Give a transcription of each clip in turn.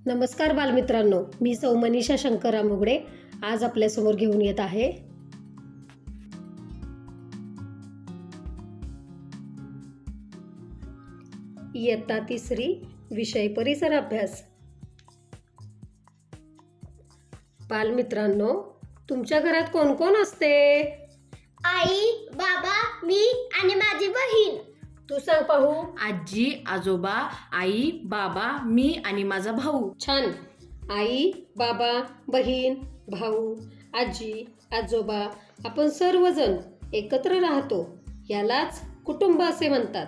नमस्कार बालमित्रांनो, मी सौ मनीषा शंकरराव मुगडे आज आपल्यासमोर घेऊन येत आहे इयत्ता 3 विषय परिसर अभ्यास। बालमित्रांनो, तुमच्या घरात कोण कोण असते? आई, बाबा, मी आणि माझी बहीण। तू सांग पाहू। आजी, आजोबा, आई, बाबा, मी आणि माझा भाऊ। छान। आई, बाबा, बहीण, भाऊ, आजी, आजोबा आपण सर्वजण एकत्र राहतो, यालाच कुटुंब असे म्हणतात।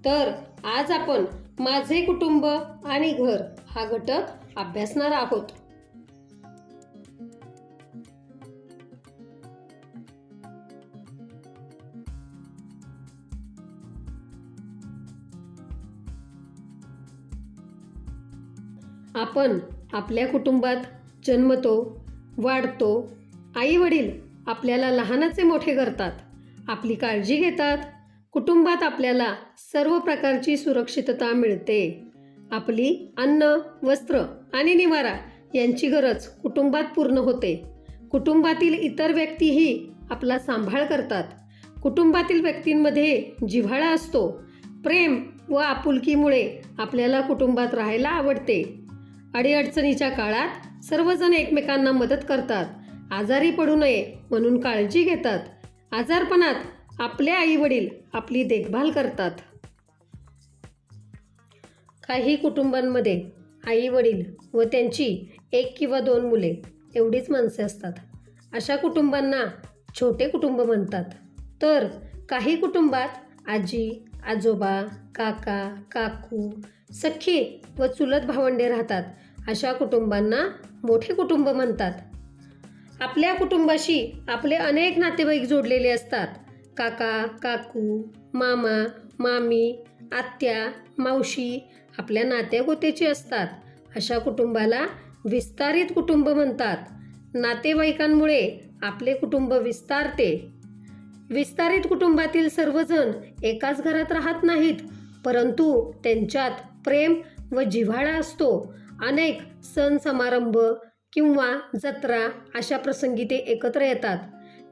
तर आज आपण माझे कुटुंब आणि घर हा घटक अभ्यासणार आहोत। आपण आपल्या कुटुंबात जन्मतो, वाढतो। आई वडील आपल्याला लहानाचे मोठे करतात, आपली काळजी घेतात। कुटुंबात आपल्याला सर्व प्रकारची सुरक्षितता मिळते। आपली अन्न, वस्त्र आणि निवारा यांची गरज कुटुंबात पूर्ण होते। कुटुंबातील इतर व्यक्तीही आपला सांभाळ करतात। कुटुंबातील व्यक्तींमध्ये जिव्हाळा असतो। प्रेम व आपुलकीमुळे आपल्याला कुटुंबात राहायला आवडते। अडीअडचणीच्या काळात सर्वजण एकमेकांना मदत करतात। आजारी पडू नये म्हणून काळजी घेतात। आजारपणात आपले आई वडील आपली देखभाल करतात। काही कुटुंबांमध्ये आई वडील व त्यांची 1 किंवा 2 मुले एवढीच माणसे असतात। अशा कुटुंबांना छोटे कुटुंब म्हणतात। तर काही कुटुंबात आजी, आजोबा, काका, काकू, सख्खी व चुलत भावंडे राहतात। अशा कुटुंबांना मोठे कुटुंब म्हणतात। आपल्या कुटुंबाशी आपले अनेक नातेवाईक जोडलेले असतात। काका, काकू, मामा, मामी, आत्या, मावशी आपल्या नात्यागोत्याची असतात। अशा कुटुंबाला विस्तारित कुटुंब म्हणतात। नातेवाईकांमुळे आपले कुटुंब विस्तारते। विस्तारित कुटुंबातील सर्वजण एकाच घरात राहत नाहीत, परंतु त्यांच्यात प्रेम व जिव्हाळा असतो। अनेक सण समारंभ किंवा जत्रा अशा प्रसंगी ते एकत्र येतात।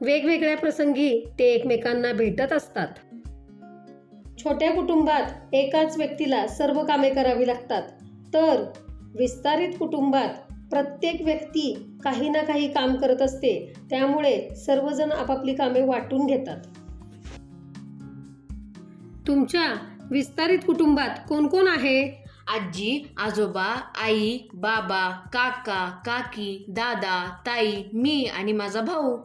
वेगवेगळ्या प्रसंगी ते एकमेकांना भेटत असतात। छोट्या कुटुंबात एकाच व्यक्तीला सर्व कामे करावी लागतात, तर विस्तारित कुटुंबात प्रत्येक व्यक्ती काही ना काही काम करत असते, त्यामुळे सर्वजण आपापली कामे वाटून घेतात। तुमच्या विस्तारित कुटुंबात कोण कोण आहे? आजी, आजोबा, आई, बाबा, काका, काकी, दादा, ताई, मी आणि माझा भाऊ।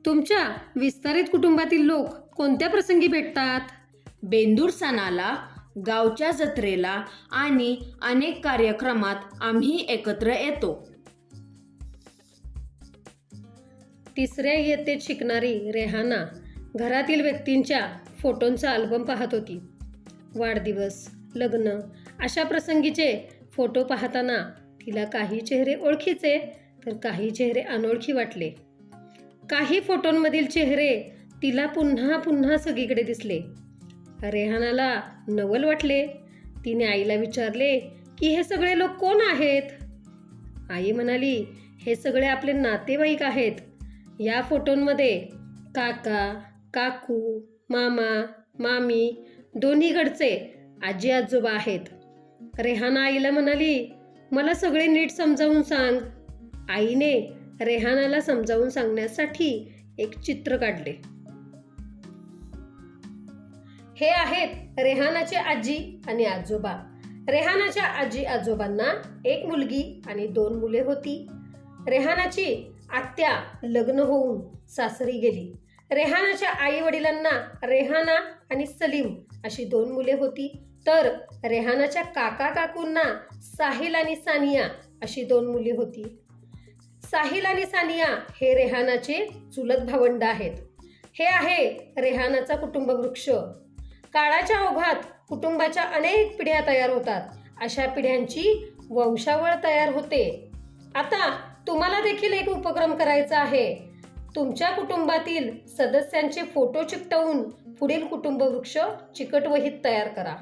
तुमच्या विस्तारित कुटुंबातील लोक कोणत्या प्रसंगी भेटतात? बेंदूर सणाला, गावच्या जत्रेला आणि अनेक कार्यक्रमात आम्ही एकत्र येतो। 3ऱ्या इयत्तेत शिकणारी रेहाना घरातील व्यक्तींच्या फोटोंचा अल्बम पाहत होती। वाढदिवस, लग्न अशा प्रसंगीचे फोटो पाहताना तिला काही चेहरे ओळखीचे तर काही चेहरे अनोळखी वाटले। काही फोटोंमधील चेहरे तिला पुन्हा पुन्हा सगळीकडे दिसले। रेहानाला नवल वाटले। तिने आईला विचारले की हे सगळे लोक कोण आहेत? आई म्हणाली, हे सगळे आपले नातेवाईक आहेत। या फोटोंमध्ये काका, काकू, मामा, मामी दोन्हीकडचे आजी आजोबा आहेत। रेहाना आईला म्हणाली, मला सगळे नीट समजावून सांग। आईने रेहानाला समजावून सांगण्यासाठी एक चित्र काढले। हे आहेत रेहानाचे आजी आणि आजोबा। रेहानाच्या आजी आजोबांना 1 मुलगी आणि 2 मुले होती। रेहानाची आत्या लग्न होऊन सासरी गेली। रेहानाच्या आई वडिलांना रेहाना आणि सलीम अशी 2 मुले होती। तर रेहानाच्या काका काकूंना साहिल आणि सानिया अशी 2 मुली होती। साहिल आणि सानिया हे रेहानाचे चुलत भावंड आहेत। हे आहे रेहानाचा कुटुंब वृक्ष। काळाच्या ओघात कुटुंबाच्या अनेक पिढ्या तयार होतात। अशा पिढ्यांची वंशावळ तयार होते। आता तुम्हाला देखील एक उपक्रम करायचा आहे। तुमच्या कुटुंबातील सदस्यांचे फोटो चिकटवून पुढील कुटुंब वृक्ष चिकटवहीत तयार करा।